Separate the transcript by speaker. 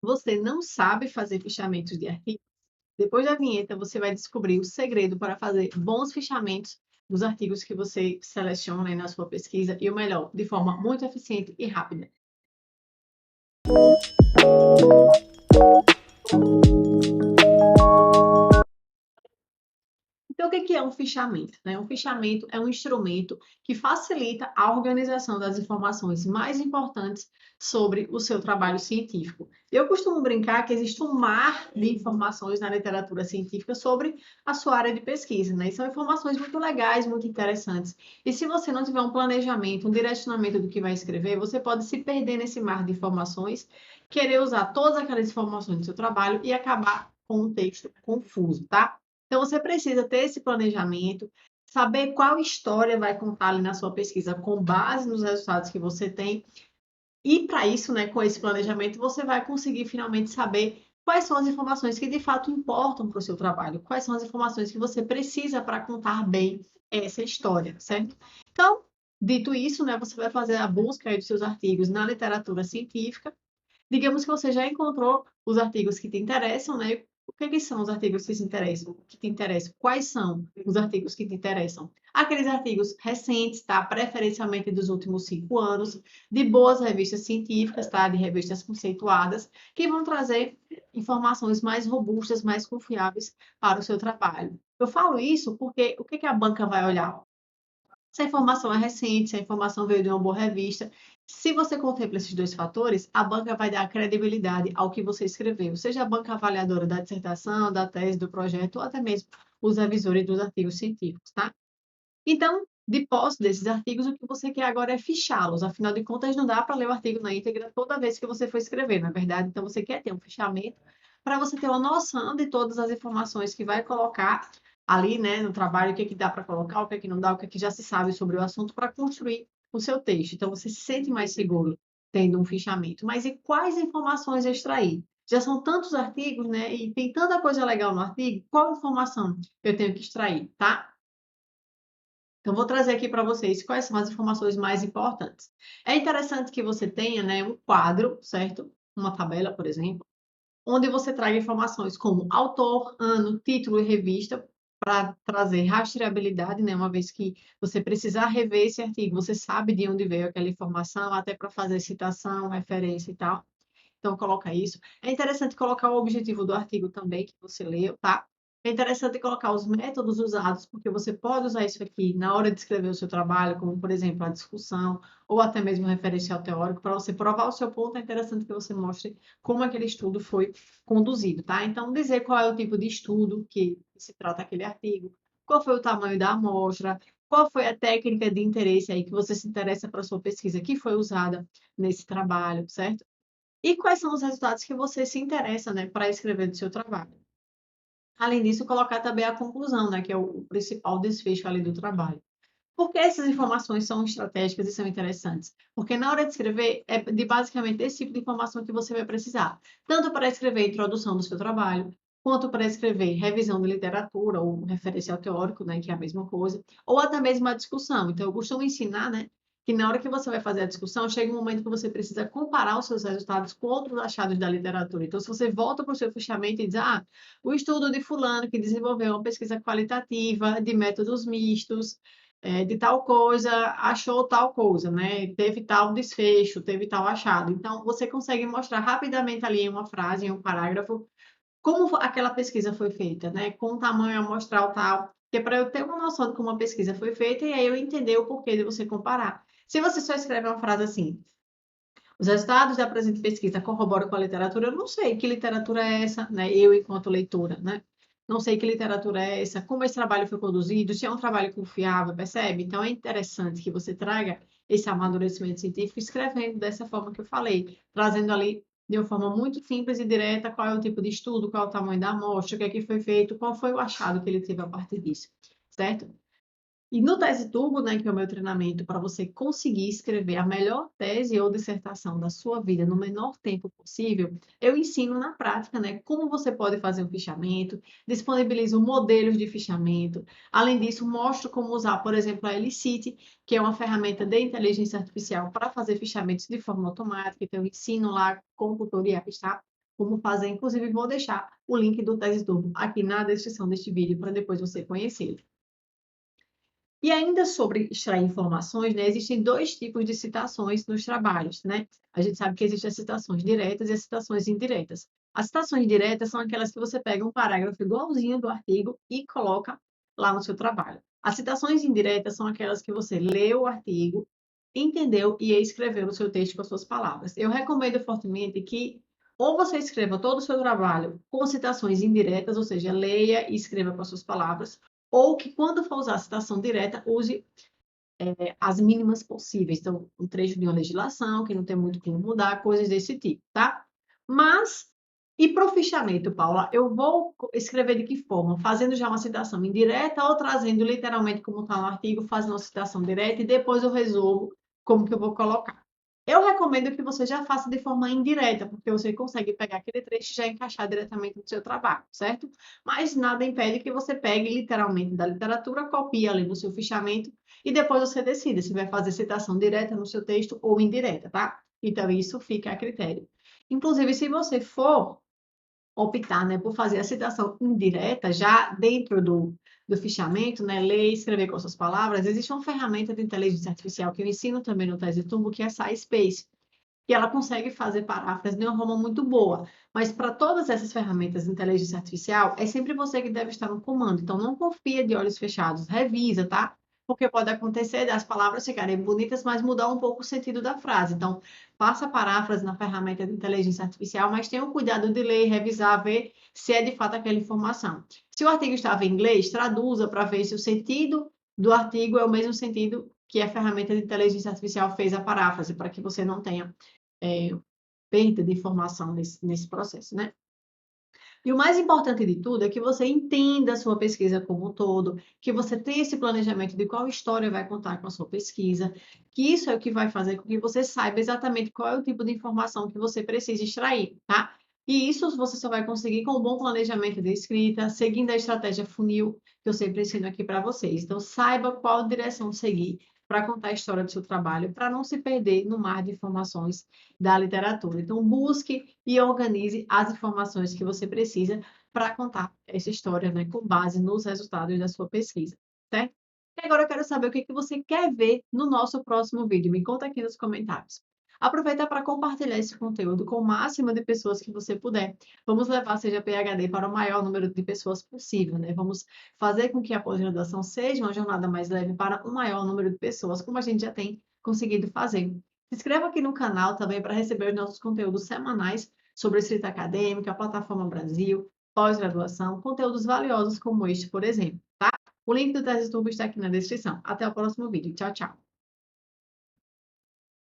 Speaker 1: Você não sabe fazer fichamentos de artigos? Depois da vinheta, você vai descobrir o segredo para fazer bons fichamentos dos artigos que você seleciona aí na sua pesquisa e o melhor, de forma muito eficiente e rápida. Então, o que é um fichamento, né? Um fichamento é um instrumento que facilita a organização das informações mais importantes sobre o seu trabalho científico. Eu costumo brincar que existe um mar de informações na literatura científica sobre a sua área de pesquisa, né? E são informações muito legais, muito interessantes. E se você não tiver um planejamento, um direcionamento do que vai escrever, você pode se perder nesse mar de informações, querer usar todas aquelas informações do seu trabalho e acabar com um texto confuso, tá? Então, você precisa ter esse planejamento, saber qual história vai contar ali na sua pesquisa com base nos resultados que você tem. E para isso, né, com esse planejamento, você vai conseguir finalmente saber quais são as informações que de fato importam para o seu trabalho, quais são as informações que você precisa para contar bem essa história, certo? Então, dito isso, né, você vai fazer a busca aí dos seus artigos na literatura científica. Digamos que você já encontrou os artigos que te interessam, né? O que são os artigos que te interessam? Quais são os artigos que te interessam? Aqueles artigos recentes, tá? Preferencialmente dos últimos 5 anos, de boas revistas científicas, tá? De revistas conceituadas, que vão trazer informações mais robustas, mais confiáveis para o seu trabalho. Eu falo isso porque o que a banca vai olhar? Se a informação é recente, se a informação veio de uma boa revista. Se você contempla esses dois fatores, a banca vai dar credibilidade ao que você escreveu, seja a banca avaliadora da dissertação, da tese, do projeto, ou até mesmo os revisores dos artigos científicos, tá? Então, de posse desses artigos, o que você quer agora é fichá-los. Afinal de contas, não dá para ler o artigo na íntegra toda vez que você for escrever, não é verdade? Então, você quer ter um fichamento para você ter uma noção de todas as informações que vai colocar ali, né, no trabalho, o que dá para colocar, o que não dá, o que já se sabe sobre o assunto para construir o seu texto. Então, você se sente mais seguro tendo um fichamento. Mas e quais informações extrair? Já são tantos artigos, né, e tem tanta coisa legal no artigo, qual informação eu tenho que extrair, tá? Então, vou trazer aqui para vocês quais são as informações mais importantes. É interessante que você tenha, né, um quadro, certo? Uma tabela, por exemplo, onde você traga informações como autor, ano, título e revista, para trazer rastreabilidade, né? Uma vez que você precisar rever esse artigo, você sabe de onde veio aquela informação, até para fazer citação, referência e tal. Então, coloca isso. É interessante colocar o objetivo do artigo também, que você leu, tá? É interessante colocar os métodos usados, porque você pode usar isso aqui na hora de escrever o seu trabalho, como, por exemplo, a discussão, ou até mesmo um referencial teórico. Para você provar o seu ponto, é interessante que você mostre como aquele estudo foi conduzido, tá? Então, dizer qual é o tipo de estudo que se trata aquele artigo, qual foi o tamanho da amostra, qual foi a técnica de interesse aí que você se interessa para a sua pesquisa que foi usada nesse trabalho, certo? E quais são os resultados que você se interessa, né, para escrever do seu trabalho. Além disso, colocar também a conclusão, né, que é o principal desfecho ali do trabalho. Por que essas informações são estratégicas e são interessantes? Porque na hora de escrever, é de basicamente esse tipo de informação que você vai precisar, tanto para escrever a introdução do seu trabalho, quanto para escrever revisão de literatura ou referencial teórico, né, que é a mesma coisa, ou até mesmo a discussão. Então, eu costumo ensinar, né, que na hora que você vai fazer a discussão, chega um momento que você precisa comparar os seus resultados com outros achados da literatura. Então, se você volta para o seu fichamento e diz, o estudo de fulano que desenvolveu uma pesquisa qualitativa de métodos mistos, de tal coisa, achou tal coisa, né? Teve tal desfecho, teve tal achado. Então, você consegue mostrar rapidamente ali em uma frase, em um parágrafo, como aquela pesquisa foi feita, né? Com o tamanho amostral tal, que é para eu ter uma noção de como a pesquisa foi feita e aí eu entender o porquê de você comparar. Se você só escreve uma frase assim, os resultados da presente pesquisa corroboram com a literatura. Eu não sei que literatura é essa, né? Eu, enquanto leitora, né? Não sei que literatura é essa, como esse trabalho foi conduzido, se é um trabalho confiável, percebe? Então, é interessante que você traga esse amadurecimento científico escrevendo dessa forma que eu falei, trazendo ali de uma forma muito simples e direta qual é o tipo de estudo, qual é o tamanho da amostra, o que é que foi feito, qual foi o achado que ele teve a partir disso, certo? E no Tese Turbo, né, que é o meu treinamento para você conseguir escrever a melhor tese ou dissertação da sua vida no menor tempo possível, eu ensino na prática, né, como você pode fazer um fichamento, disponibilizo modelos de fichamento. Além disso, mostro como usar, por exemplo, a Elicite, que é uma ferramenta de inteligência artificial para fazer fichamentos de forma automática. Então, eu ensino lá com tutoriais, tá? como fazer. Inclusive, vou deixar o link do Tese Turbo aqui na descrição deste vídeo para depois você conhecê-lo. E ainda sobre extrair informações, né, existem dois tipos de citações nos trabalhos, né? A gente sabe que existem as citações diretas e as citações indiretas. As citações diretas são aquelas que você pega um parágrafo igualzinho do artigo e coloca lá no seu trabalho. As citações indiretas são aquelas que você leu o artigo, entendeu e escreveu no seu texto com as suas palavras. Eu recomendo fortemente que ou você escreva todo o seu trabalho com citações indiretas, ou seja, leia e escreva com as suas palavras, ou que quando for usar a citação direta, use as mínimas possíveis. Então, um trecho de uma legislação, que não tem muito como mudar, coisas desse tipo, tá? Mas, e para o fichamento, Paula, eu vou escrever de que forma? Fazendo já uma citação indireta ou trazendo literalmente como está no artigo, fazendo uma citação direta e depois eu resolvo como que eu vou colocar. Eu recomendo que você já faça de forma indireta, porque você consegue pegar aquele trecho e já encaixar diretamente no seu trabalho, certo? Mas nada impede que você pegue literalmente da literatura, copie ali no seu fichamento e depois você decida se vai fazer citação direta no seu texto ou indireta, tá? Então, isso fica a critério. Inclusive, se você for optar, né, por fazer a citação indireta já dentro do fichamento, né, ler e escrever com suas palavras, existe uma ferramenta de inteligência artificial que eu ensino também no Tese Turbo, que é a SciSpace, que ela consegue fazer paráfrase de uma forma muito boa. Mas para todas essas ferramentas de inteligência artificial, é sempre você que deve estar no comando. Então, não confia de olhos fechados, revisa, tá? Porque pode acontecer das palavras ficarem bonitas, mas mudar um pouco o sentido da frase. Então, faça a paráfrase na ferramenta de inteligência artificial, mas tenha o cuidado de ler, revisar, ver se é de fato aquela informação. Se o artigo estava em inglês, traduza para ver se o sentido do artigo é o mesmo sentido que a ferramenta de inteligência artificial fez a paráfrase, para que você não tenha perda de informação nesse processo, né? E o mais importante de tudo é que você entenda a sua pesquisa como um todo, que você tenha esse planejamento de qual história vai contar com a sua pesquisa, que isso é o que vai fazer com que você saiba exatamente qual é o tipo de informação que você precisa extrair, tá? E isso você só vai conseguir com um bom planejamento de escrita, seguindo a estratégia funil que eu sempre ensino aqui para vocês. Então, saiba qual direção seguir para contar a história do seu trabalho, para não se perder no mar de informações da literatura. Então, busque e organize as informações que você precisa para contar essa história, né, com base nos resultados da sua pesquisa, certo? E agora eu quero saber o que você quer ver no nosso próximo vídeo. Me conta aqui nos comentários. Aproveita para compartilhar esse conteúdo com o máximo de pessoas que você puder. Vamos levar a Seja PhD para o maior número de pessoas possível, né? Vamos fazer com que a pós-graduação seja uma jornada mais leve para o maior número de pessoas, como a gente já tem conseguido fazer. Se inscreva aqui no canal também para receber os nossos conteúdos semanais sobre escrita acadêmica, a Plataforma Brasil, pós-graduação, conteúdos valiosos como este, por exemplo, tá? O link do Tese Turbo está aqui na descrição. Até o próximo vídeo. Tchau, tchau.